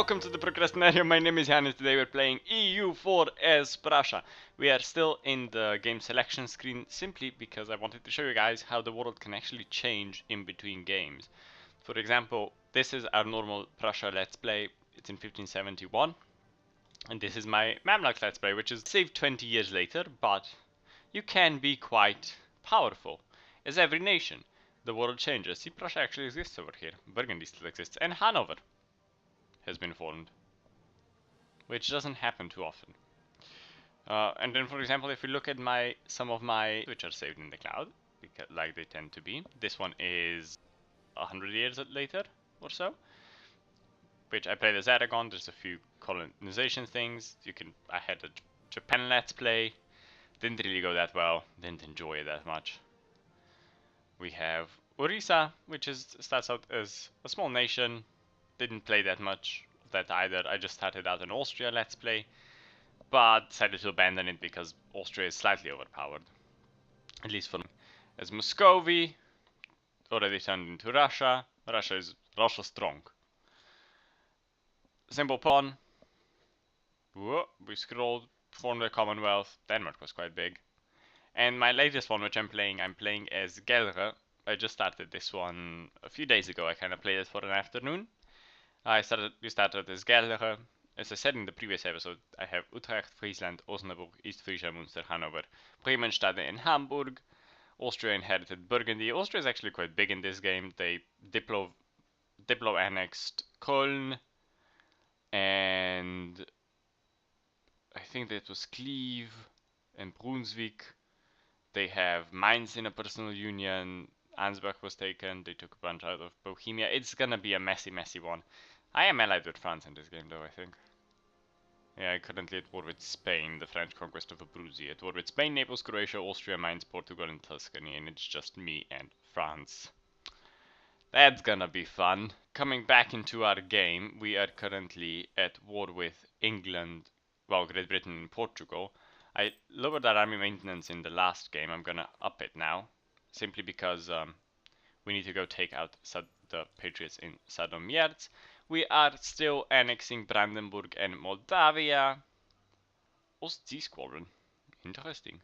welcome to the Procrastinator. My name is Jan and today we're playing EU4 as Prussia. We are still in the game selection screen simply because I wanted to show you guys how the world can actually change in between games. For example, this is our normal Prussia Let's Play. It's in 1571. And this is my Mamluk Let's Play, which is saved 20 years later, but you can be quite powerful. As every nation, the world changes. See, Prussia actually exists over here. Burgundy still exists. And Hanover has been formed, which doesn't happen too often. And then, for example, if we look at some of my which are saved in the cloud, because like they tend to be, this one is 100 years later or so, which I played as Aragon. There's a few colonization things. I had a Japan Let's Play, didn't really go that well, didn't enjoy it that much. We have Orissa, which starts out as a small nation. Didn't play that much of that either. I just started out an Austria Let's Play, but decided to abandon it because Austria is slightly overpowered. At least for me. As Muscovy, already turned into Russia. Russia is strong. Simple pawn. Whoa, we scrolled, formed a Commonwealth. Denmark was quite big. And my latest one, which I'm playing as Gelre. I just started this one a few days ago. I kind of played it for an afternoon. We started as Gelre. As I said in the previous episode, I have Utrecht, Friesland, Osnabrück, East Frisia, Munster, Hanover, Bremenstade, and Hamburg. Austria inherited Burgundy. Austria is actually quite big in this game. They Diplo annexed Köln, and I think that was Cleve and Brunswick. They have Mainz in a personal union. Ansbach was taken. They took a bunch out of Bohemia. It's gonna be a messy one. I am allied with France in this game, though, I think. Yeah, currently at war with Spain, the French conquest of Prussia. At war with Spain, Naples, Croatia, Austria, Mainz, Portugal, and Tuscany, and it's just me and France. That's gonna be fun. Coming back into our game, we are currently at war with England, well, Great Britain and Portugal. I lowered our army maintenance in the last game. I'm gonna up it now, simply because we need to go take out the Patriots in Sadomierz. We are still annexing Brandenburg and Moldavia. Ostsee Squadron. Interesting.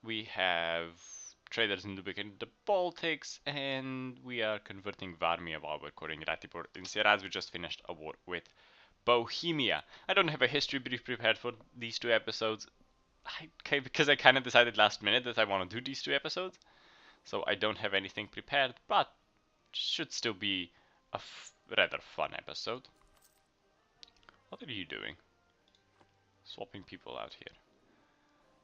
We have traders in Lubeck and the Baltics, and we are converting Varmia while we're calling Ratibor in Siraz. We just finished a war with Bohemia. I don't have a history brief prepared for these two episodes. Because I kind of decided last minute that I want to do these two episodes. So I don't have anything prepared, but should still be a rather fun episode. What are you doing? Swapping people out here.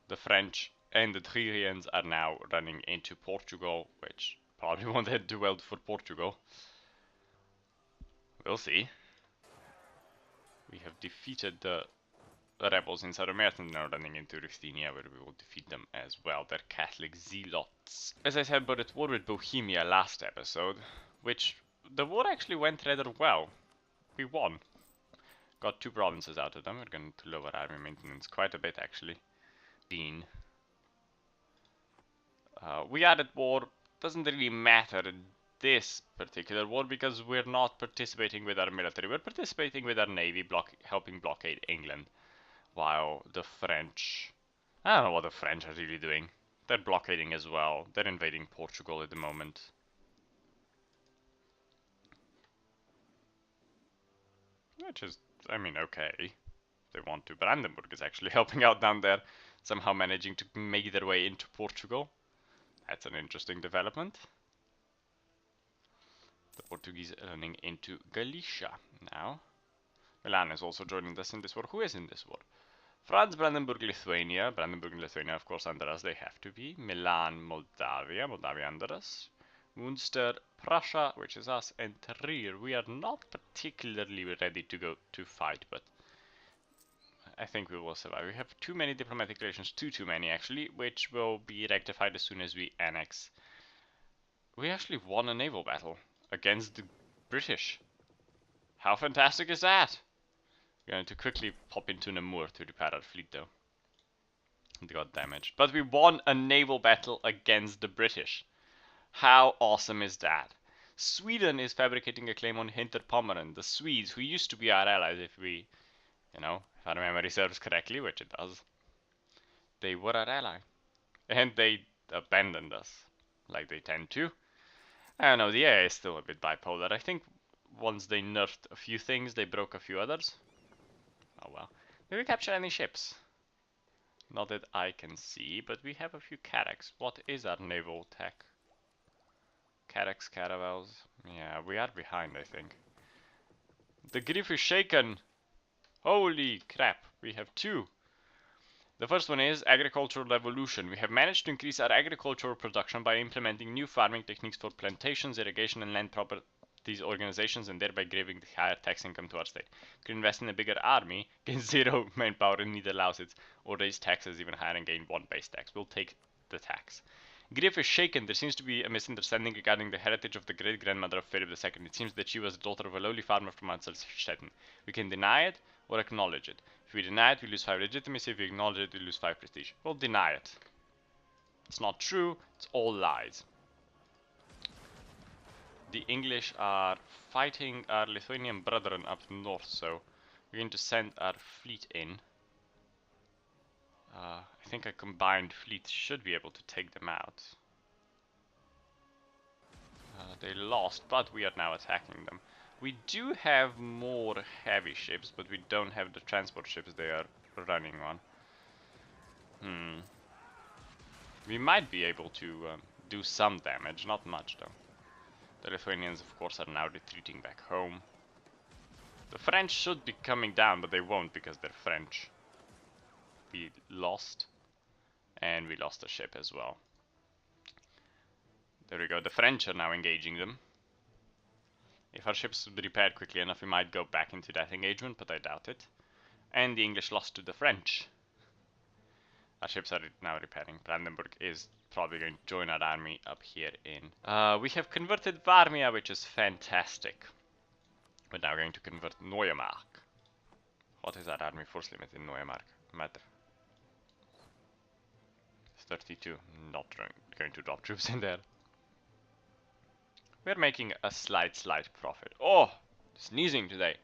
The French and the Tririans are now running into Portugal, which probably won't head too well for Portugal. We'll see. We have defeated the rebels in Sadomierz and now running into Ruthenia, where we will defeat them as well. They're Catholic zealots. As I said, but at war with Bohemia last episode, which the war actually went rather well. We won. Got 2 provinces out of them. We're going to lower army maintenance quite a bit, actually. We are at war. Doesn't really matter in this particular war because we're not participating with our military. We're participating with our navy, helping blockade England. While the French... I don't know what the French are really doing. They're blockading as well. They're invading Portugal at the moment. Which is, I mean, okay. They want to. Brandenburg is actually helping out down there. Somehow managing to make their way into Portugal. That's an interesting development. The Portuguese are running into Galicia now. Milan is also joining us in this war. Who is in this war? France, Brandenburg, Lithuania. Brandenburg and Lithuania, of course, under us. They have to be. Milan, Moldavia. Moldavia under us. Munster, Prussia, which is us, and Trier. We are not particularly ready to go to fight, but I think we will survive. We have too many diplomatic relations, too many actually, which will be rectified as soon as we annex. We actually won a naval battle against the British. How fantastic is that? We're going to quickly pop into Namur to repair our fleet though. It got damaged. But we won a naval battle against the British. How awesome is that? Sweden is fabricating a claim on Hinterpommern. The Swedes, who used to be our allies, if we, if our memory serves correctly, which it does, they were our ally. And they abandoned us, like they tend to. I don't know, the AI is still a bit bipolar. I think once they nerfed a few things, they broke a few others. Oh well. Did we capture any ships? Not that I can see, but we have a few Carracks. What is our naval tech? Carracks, caravels. Yeah, we are behind, I think. The Griff is shaken! Holy crap, we have two. The first one is agricultural revolution. We have managed to increase our agricultural production by implementing new farming techniques for plantations, irrigation, and land properties organizations, and thereby giving the higher tax income to our state. We could invest in a bigger army, gain 0 manpower and neither allows it, or raise taxes even higher and gain 1 base tax. We'll take the tax. Griff is shaken. There seems to be a misunderstanding regarding the heritage of the great-grandmother of Philip II. It seems that she was the daughter of a lowly farmer from Anselstetten. We can deny it or acknowledge it. If we deny it, we lose 5 legitimacy. If we acknowledge it, we lose 5 prestige. We'll deny it. It's not true. It's all lies. The English are fighting our Lithuanian brethren up north, so we're going to send our fleet in. I think a combined fleet should be able to take them out. They lost, but we are now attacking them. We do have more heavy ships, but we don't have the transport ships they are running on. We might be able to do some damage, not much though. The Lithuanians, of course, are now retreating back home. The French should be coming down, but they won't because they're French. We lost, and we lost a ship as well. There we go, the French are now engaging them. If our ships would be repaired quickly enough, we might go back into that engagement, but I doubt it. And the English lost to the French. Our ships are now repairing. Brandenburg is probably going to join our army up here in... we have converted Varmia, which is fantastic. We're now going to convert Neumark. What is our army force limit in Neumark? Matter. 32. Not going to drop troops in there. We're making a slight profit. Oh! Sneezing today.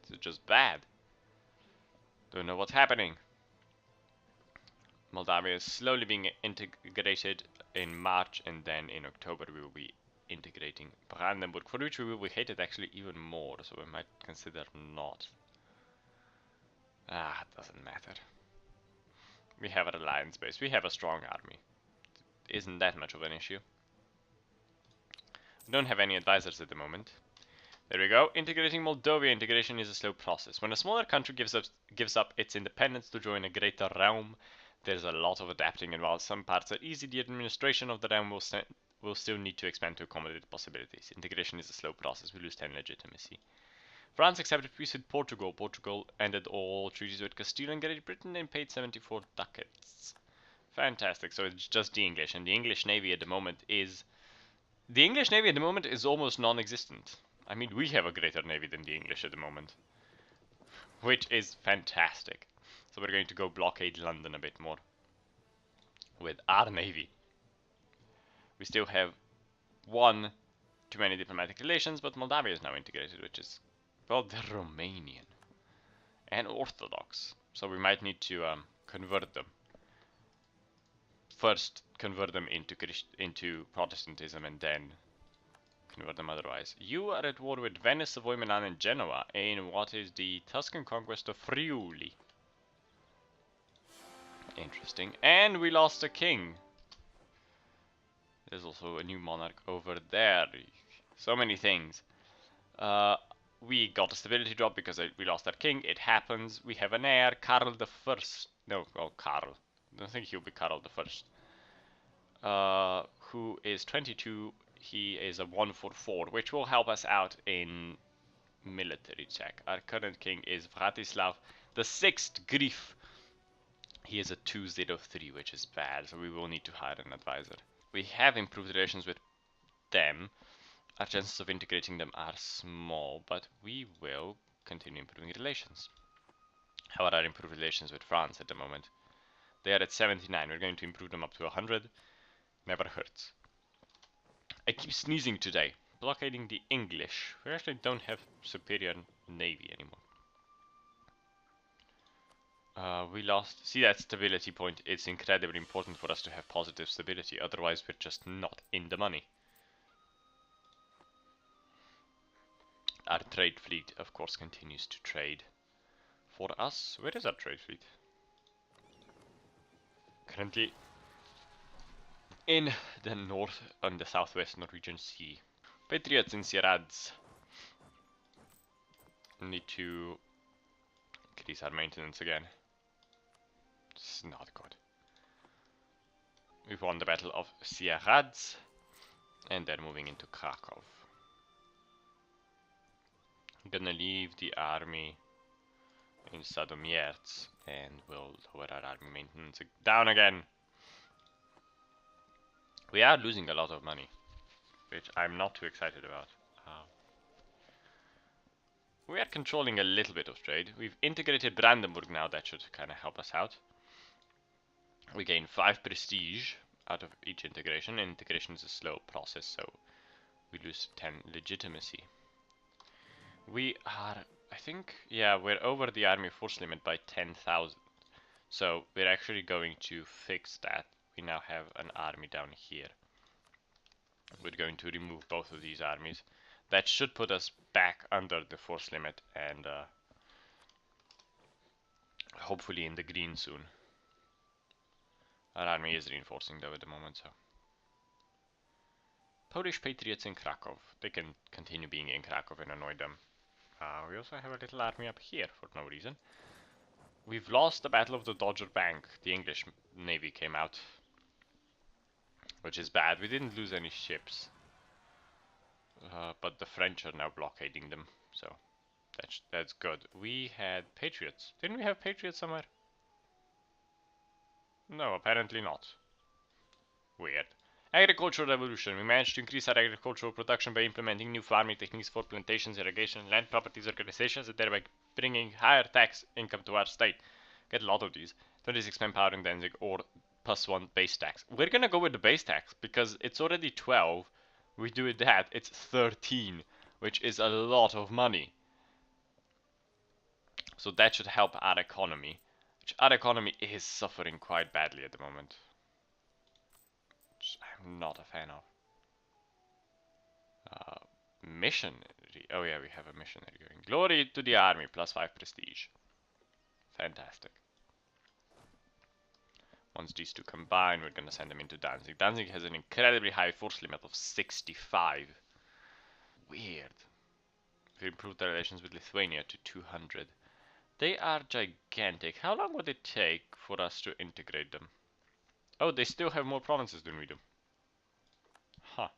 This is just bad. Don't know what's happening. Moldavia is slowly being integrated in March, and then in October we will be integrating Brandenburg, for which we will be hated actually even more, so we might consider not. It doesn't matter. We have an alliance base. We have a strong army. Isn't that much of an issue. We don't have any advisors at the moment. There we go. Integrating Moldavia. Integration is a slow process. When a smaller country gives up its independence to join a greater realm, there's a lot of adapting, and while some parts are easy, the administration of the realm will still need to expand to accommodate possibilities. Integration is a slow process. We lose 10 legitimacy. France accepted peace with Portugal. Portugal ended all treaties with Castile and Great Britain and paid 74 ducats. Fantastic. So it's just the English, and the English Navy at the moment is... The English Navy at the moment is almost non-existent. I mean, we have a greater navy than the English at the moment, which is fantastic. So we're going to go blockade London a bit more with our navy. We still have one too many diplomatic relations, but Moldavia is now integrated, which is, well, they're Romanian and Orthodox, so we might need to convert them. First, convert them into Protestantism, and then convert them otherwise. You are at war with Venice, Savoy, Milan, and Genoa in what is the Tuscan conquest of Friuli. Interesting. And we lost a king. There's also a new monarch over there. So many things. We got a stability drop because we lost our king. It happens. We have an heir, Karl the First. No, well, Karl. I don't think he'll be Karl the First. Who is 22. He is a 144, which will help us out in military check. Our current king is Vratislav the 6th Grief. He is a 203, which is bad, so we will need to hire an advisor. We have improved relations with them. Our chances of integrating them are small, but we will continue improving relations. How are our improved relations with France at the moment? They are at 79. We're going to improve them up to 100. Never hurts. I keep sneezing today. Blockading the English. We actually don't have superior navy anymore. We lost. See that stability point? It's incredibly important for us to have positive stability, otherwise we're just not in the money. Our trade fleet, of course, continues to trade for us. Where is our trade fleet? Currently in the north and the southwest Norwegian Sea. Patriots in Sirads. Need to increase our maintenance again. It's not good. We've won the Battle of Sirads, and they're moving into Krakow. I'm gonna leave the army in Sadomierz, and we'll lower our army maintenance down again. We are losing a lot of money, which I'm not too excited about. We are controlling a little bit of trade. We've integrated Brandenburg now, that should kind of help us out. We gain 5 prestige out of each integration. Integration is a slow process, so we lose 10 legitimacy. We are, I think, yeah, we're over the army force limit by 10,000. So we're actually going to fix that. We now have an army down here. We're going to remove both of these armies. That should put us back under the force limit and hopefully in the green soon. Our army is reinforcing though at the moment, so. Polish patriots in Krakow. They can continue being in Krakow and annoy them. We also have a little army up here for no reason. We've lost the Battle of the Dodger Bank. The English navy came out, which is bad. We didn't lose any ships, but the French are now blockading them, so that's good. We had patriots. Didn't we have patriots somewhere? No, apparently not. Weird. Agricultural revolution. We managed to increase our agricultural production by implementing new farming techniques for plantations, irrigation, and land properties organizations, and thereby bringing higher tax income to our state. Get a lot of these. 26 manpower in Danzig or +1 base tax. We're gonna go with the base tax because it's already 12. We do it that, it's 13, which is a lot of money. So that should help our economy, which our economy is suffering quite badly at the moment. I'm not a fan of. Missionary. Oh yeah, we have a missionary going. Glory to the army, +5 prestige. Fantastic. Once these two combine, we're gonna send them into Danzig. Danzig has an incredibly high force limit of 65. Weird. We improved our relations with Lithuania to 200. They are gigantic. How long would it take for us to integrate them? Oh, they still have more provinces than we do. Huh.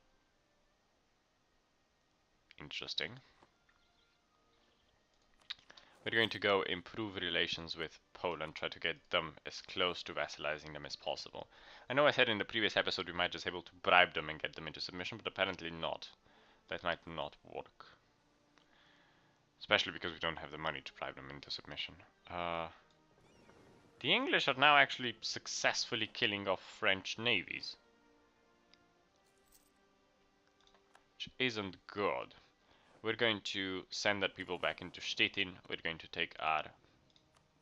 Interesting. We're going to go improve relations with Poland, try to get them as close to vassalizing them as possible. I know I said in the previous episode we might just able to bribe them and get them into submission, but apparently not. That might not work. Especially because we don't have the money to bribe them into submission. The English are now actually successfully killing off French navies, which isn't good. We're going to send that people back into Stettin. We're going to take our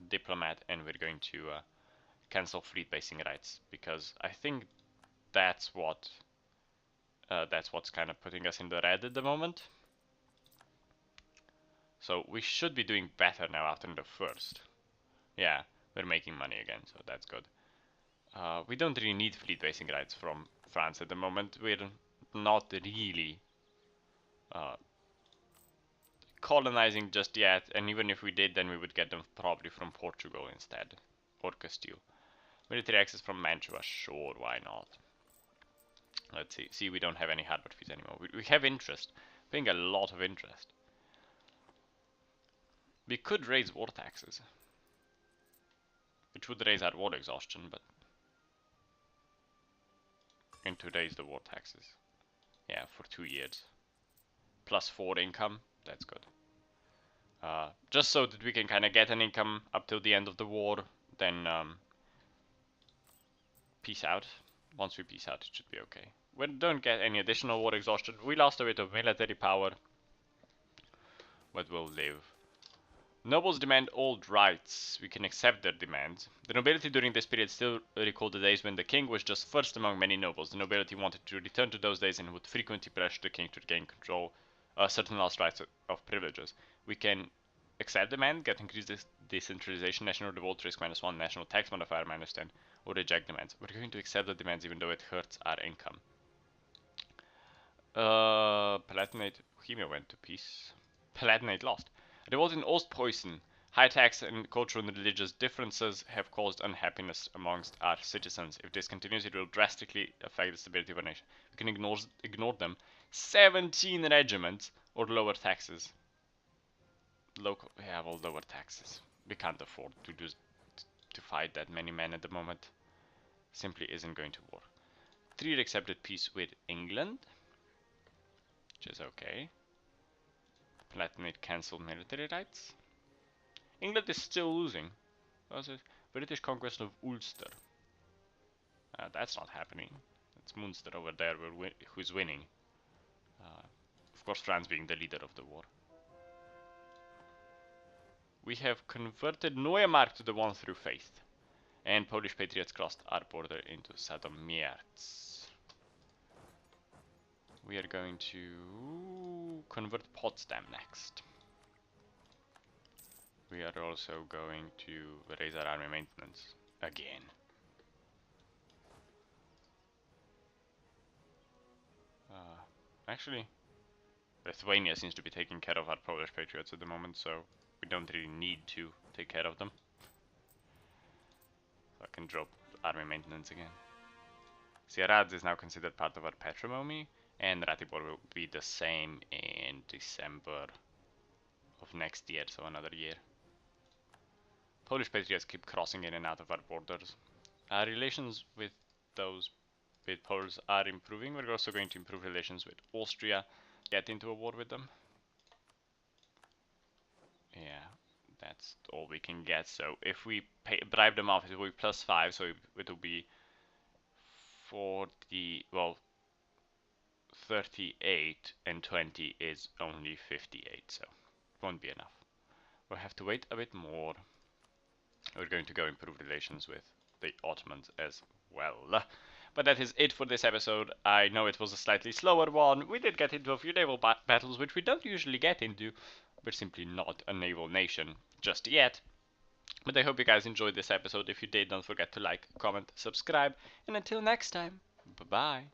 diplomat and we're going to cancel fleet basing rights, because I think that's what's kind of putting us in the red at the moment. So we should be doing better now after the first. Yeah, we're making money again, so that's good. We don't really need fleet basing rights from France at the moment. We're not really colonizing just yet, and even if we did, then we would get them probably from Portugal instead, or Castile. Military access from Mantua, sure, why not? Let's see. See, we don't have any hardware fees anymore. We have interest, paying a lot of interest. We could raise war taxes, which would raise our war exhaustion, but and to raise the war taxes. Yeah, for 2 years. +4 income, that's good. Just so that we can kind of get an income up till the end of the war, then peace out. Once we peace out, it should be okay. We don't get any additional war exhaustion. We lost a bit of military power, but we'll live. Nobles demand old rights. We can accept their demands. The nobility during this period still recall the days when the king was just first among many nobles. The nobility wanted to return to those days and would frequently pressure the king to gain control, certain lost rights of privileges. We can accept demand, get increased decentralization, national revolt risk -1, national tax modifier -10, or reject demands. We're going to accept the demands even though it hurts our income. Palatinate, Bohemia went to peace. Palatinate lost. A revolt in Ostpreußen. High tax and cultural and religious differences have caused unhappiness amongst our citizens. If this continues, it will drastically affect the stability of our nation. We can ignore them. 17 regiments or lower taxes. Local, yeah, well, lower taxes. We can't afford to fight that many men at the moment. Simply isn't going to work. 3 accepted peace with England, which is okay. Palatinate cancelled military rights. England is still losing. Was it British conquest of Ulster? That's not happening. It's Munster over there who's winning. Of course, France being the leader of the war. We have converted Neumark to the one through faith. And Polish patriots crossed our border into Sandomierz. We are going to convert Potsdam next. We are also going to raise our army maintenance again. Actually, Lithuania seems to be taking care of our Polish patriots at the moment, so we don't really need to take care of them. So I can drop army maintenance again. Sieradz is now considered part of our patrimony, and Ratibor will be the same in December of next year, so another year. Polish patriots keep crossing in and out of our borders. Our relations with Poles are improving. We're also going to improve relations with Austria, get into a war with them. Yeah, that's all we can get. So if we bribe them off, it will be +5, so it will be 40, well, 38, and 20 is only 58, so it won't be enough. We'll have to wait a bit more. We're going to go improve relations with the Ottomans as well. But that is it for this episode. I know it was a slightly slower one. We did get into a few naval battles, which we don't usually get into. We're simply not a naval nation just yet. But I hope you guys enjoyed this episode. If you did, don't forget to like, comment, subscribe, and until next time, bye-bye.